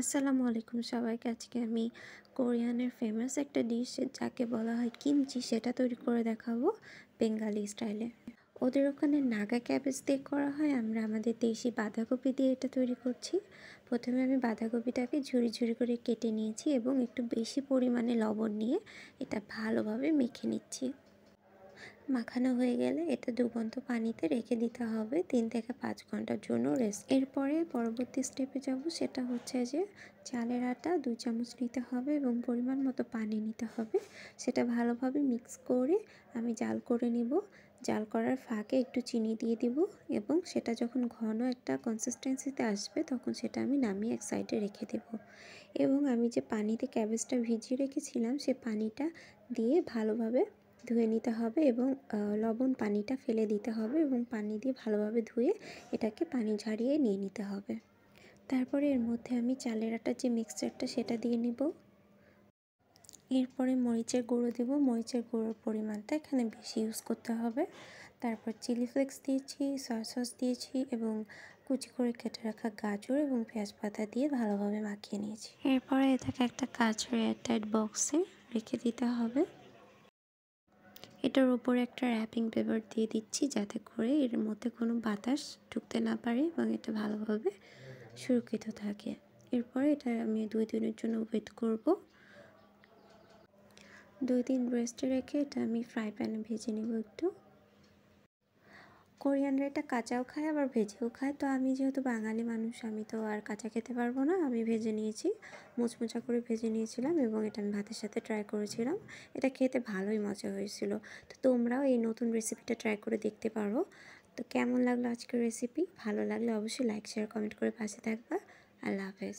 আসসালামু আলাইকুম সবাইকে। আজকে আমি কোরিয়ানের ফেমাস একটা ডিশ যাকে বলা হয় কিমচি সেটা তৈরি করে দেখাবো বেঙ্গালি স্টাইলে। ওদের ওখানে নাগা ক্যাবেজ দিয়ে করা হয়, আমরা আমাদের দেশি বাঁধাকপি দিয়ে এটা তৈরি করছি। প্রথমে আমি বাঁধাকপিটাকে ঝুরি ঝুরি করে কেটে নিয়েছি এবং একটু বেশি পরিমাণে লবণ নিয়ে এটা ভালোভাবে মেখে নিচ্ছি। মাখানো হয়ে গেলে এটা ডুবন্ত পানিতে রেখে দিতে হবে 3 থেকে 5 ঘন্টার জন্য রেস্ট। এরপরে পরবর্তী স্টেপে যাব, সেটা হচ্ছে যে চালের আটা 2 চামচ নিতে হবে এবং পরিমাণ মতো পানি নিতে হবে। সেটা ভালোভাবে মিক্স করে আমি জাল করে নিব। জাল করার ফাঁকে একটু চিনি দিয়ে দিব এবং সেটা যখন ঘন একটা কনসিস্টেন্সিতে আসবে তখন সেটা আমি নামিয়ে এক সাইডে রেখে দেব। এবং আমি যে পানিতে ক্যাবেজটা ভিজিয়ে রেখেছিলাম সে পানিটা দিয়ে ভালোভাবে ধুয়ে নিতে হবে এবং লবণ পানিটা ফেলে দিতে হবে এবং পানি দিয়ে ভালোভাবে ধুয়ে এটাকে পানি ঝারিয়ে নিয়ে নিতে হবে। তারপরে এর মধ্যে আমি চালের আটার যে মিক্সচারটা সেটা দিয়ে নিব। এরপরে মরিচের গুঁড়ো দেব। মরিচের গুঁড়োর পরিমাণটা এখানে বেশি ইউজ করতে হবে। তারপর চিলি ফ্লেক্স দিয়েছি, সয়া সস দিয়েছি এবং কুচি করে কেটে রাখা গাজর এবং পেঁয়াজ পাতা দিয়ে ভালোভাবে মাখিয়ে নিয়েছি। এরপরে এটাকে একটা কাচের এয়ারটাইট বক্সে রেখে দিতে হবে। এটার উপরে একটা র্যাপিং পেপার দিয়ে দিচ্ছি যাতে করে এর মধ্যে কোনো বাতাস ঢুকতে না পারে এবং এটা ভালোভাবে সুরক্ষিত থাকে। এরপরে এটা আমি 2 দিনের জন্য ওয়েট করব। 2 দিন রেস্টে রেখে এটা আমি ফ্রাই প্যানে ভেজে নেব একটু। কোরিয়ানরা এটা কাঁচাও খায় আবার ভেজেও খায়, তো আমি যেহেতু বাঙালি মানুষ আমি তো আর কাঁচা খেতে পারবো না, আমি ভেজে নিয়েছি। মুচমুচা করে ভেজে নিয়েছিলাম এবং এটা আমি ভাতের সাথে ট্রাই করেছিলাম। এটা খেতে ভালোই মজা হয়েছিল। তো তোমরাও এই নতুন রেসিপিটা ট্রাই করে দেখতে পারো। তো কেমন লাগলো আজকের রেসিপি? ভালো লাগলে অবশ্যই লাইক শেয়ার কমেন্ট করে পাশে থাকবা। আল্লাহ হাফেজ।